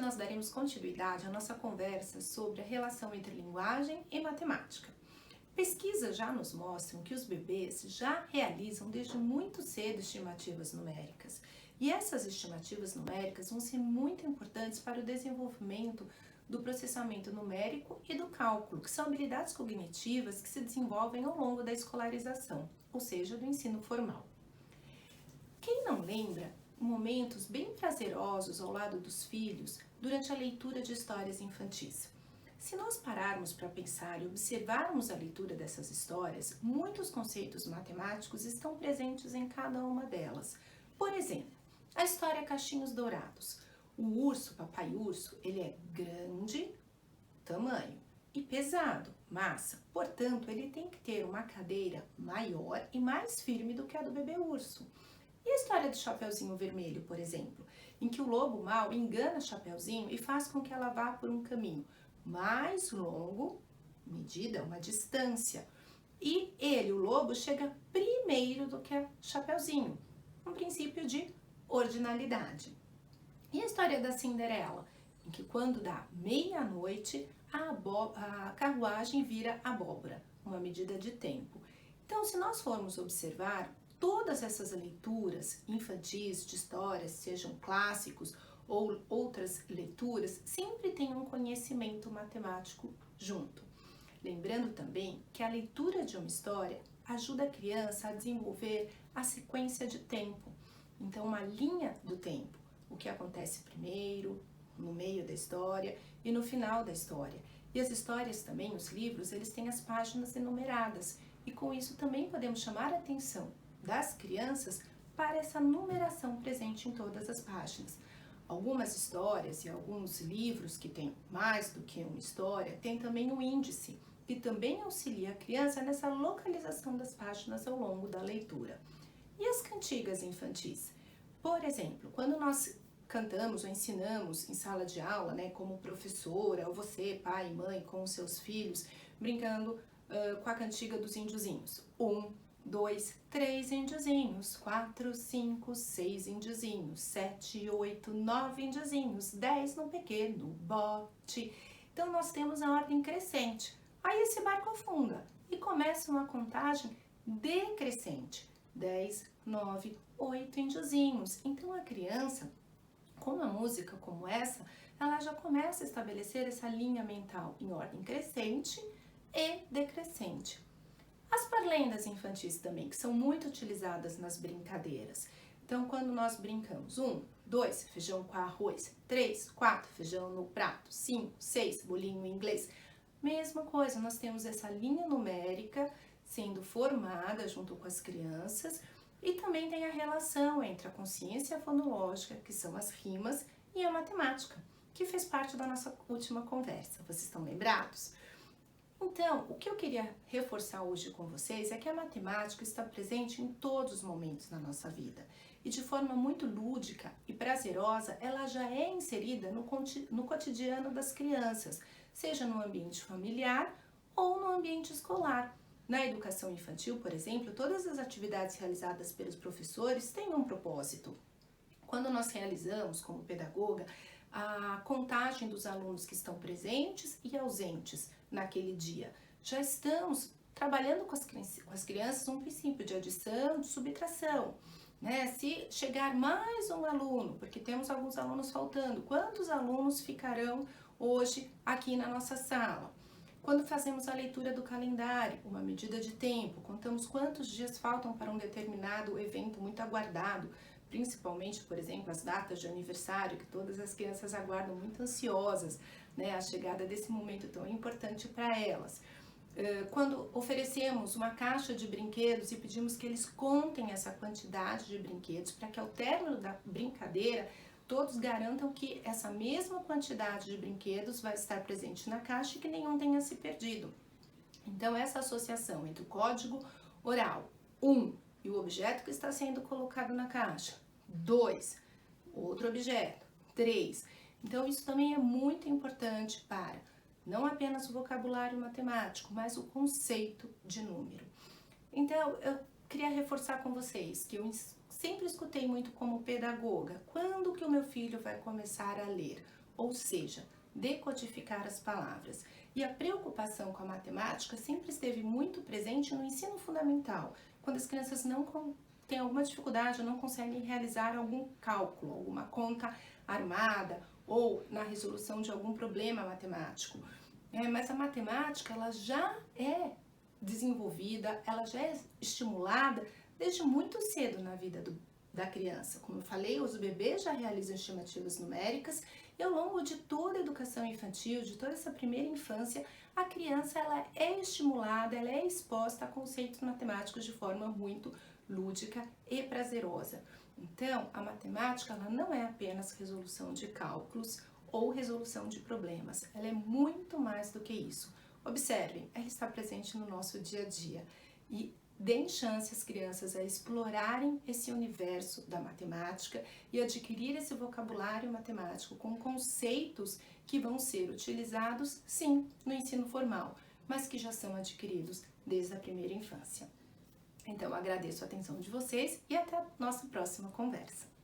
nós daremos continuidade à nossa conversa sobre a relação entre linguagem e matemática. Pesquisas já nos mostram que os bebês já realizam desde muito cedo estimativas numéricas. E essas estimativas numéricas vão ser muito importantes para o desenvolvimento do processamento numérico e do cálculo, que são habilidades cognitivas que se desenvolvem ao longo da escolarização, ou seja, do ensino formal. Quem não lembra momentos bem prazerosos ao lado dos filhos durante a leitura de histórias infantis? Se nós pararmos para pensar e observarmos a leitura dessas histórias, muitos conceitos matemáticos estão presentes em cada uma delas. Por exemplo, a história Cachinhos Dourados. O urso, papai urso, ele é grande, tamanho, e pesado, massa. Portanto, ele tem que ter uma cadeira maior e mais firme do que a do bebê urso. E a história do Chapeuzinho Vermelho, por exemplo, em que o lobo mau engana Chapeuzinho e faz com que ela vá por um caminho mais longo, medida, uma distância. E ele, o lobo, chega primeiro do que a Chapeuzinho, um princípio de ordinalidade. E a história da Cinderela, em que quando dá meia-noite, a carruagem vira abóbora, uma medida de tempo. Então, se nós formos observar, todas essas leituras infantis de histórias, sejam clássicos ou outras leituras, sempre tem um conhecimento matemático junto. Lembrando também que a leitura de uma história ajuda a criança a desenvolver a sequência de tempo. Então, uma linha do tempo, o que acontece primeiro, no meio da história e no final da história. E as histórias também, os livros, eles têm as páginas enumeradas. E com isso também podemos chamar a atenção das crianças para essa numeração presente em todas as páginas. Algumas histórias e alguns livros que têm mais do que uma história, tem também um índice, que também auxilia a criança nessa localização das páginas ao longo da leitura. E as cantigas infantis? Por exemplo, quando nós cantamos ou ensinamos em sala de aula, como professora, ou você, pai e mãe, com os seus filhos, brincando com a cantiga dos índiozinhos. 1, 2, 3 índiozinhos, 4, 5, 6 índiozinhos, 7, 8, 9 índiozinhos, 10 no pequeno bote. Então, nós temos a ordem crescente. Aí esse barco afunda e começa uma contagem decrescente. 10, 9, 8 índiozinhos. Então, a criança, com uma música como essa, ela já começa a estabelecer essa linha mental em ordem crescente e decrescente. As parlendas infantis também, que são muito utilizadas nas brincadeiras. Então, quando nós brincamos 1, 2, feijão com arroz, 3, 4, feijão no prato, 5, 6, bolinho inglês. Mesma coisa, nós temos essa linha numérica sendo formada junto com as crianças e também tem a relação entre a consciência fonológica, que são as rimas, e a matemática, que fez parte da nossa última conversa. Vocês estão lembrados? Então, o que eu queria reforçar hoje com vocês é que a matemática está presente em todos os momentos da nossa vida e de forma muito lúdica e prazerosa, ela já é inserida no cotidiano das crianças, seja no ambiente familiar ou no ambiente escolar. Na educação infantil, por exemplo, todas as atividades realizadas pelos professores têm um propósito. Quando nós realizamos, como pedagoga, a contagem dos alunos que estão presentes e ausentes naquele dia, já estamos trabalhando com as crianças um princípio de adição, de subtração. Se chegar mais um aluno, porque temos alguns alunos faltando, quantos alunos ficarão hoje aqui na nossa sala? Quando fazemos a leitura do calendário, uma medida de tempo, contamos quantos dias faltam para um determinado evento muito aguardado, principalmente, por exemplo, as datas de aniversário, que todas as crianças aguardam muito ansiosas, a chegada desse momento tão importante para elas. Quando oferecemos uma caixa de brinquedos e pedimos que eles contem essa quantidade de brinquedos, para que ao término da brincadeira, todos garantam que essa mesma quantidade de brinquedos vai estar presente na caixa e que nenhum tenha se perdido. Então, essa associação entre o código oral, 1, e o objeto que está sendo colocado na caixa, 2, outro objeto, 3. Então, isso também é muito importante para não apenas o vocabulário matemático, mas o conceito de número. Então, eu queria reforçar com vocês que eu sempre escutei muito como pedagoga, quando que o meu filho vai começar a ler? ou seja, decodificar as palavras. E a preocupação com a matemática sempre esteve muito presente no ensino fundamental, quando as crianças não têm alguma dificuldade ou não conseguem realizar algum cálculo, alguma conta armada ou na resolução de algum problema matemático. Mas a matemática, ela já é desenvolvida, ela já é estimulada desde muito cedo na vida da criança. Como eu falei, os bebês já realizam estimativas numéricas e ao longo de toda a educação infantil, de toda essa primeira infância, a criança ela é estimulada, ela é exposta a conceitos matemáticos de forma muito lúdica e prazerosa. Então, a matemática ela não é apenas resolução de cálculos ou resolução de problemas, ela é muito mais do que isso. Observem, ela está presente no nosso dia a dia e deem chance às crianças a explorarem esse universo da matemática e adquirir esse vocabulário matemático com conceitos que vão ser utilizados, sim, no ensino formal, mas que já são adquiridos desde a primeira infância. Então, agradeço a atenção de vocês e até a nossa próxima conversa.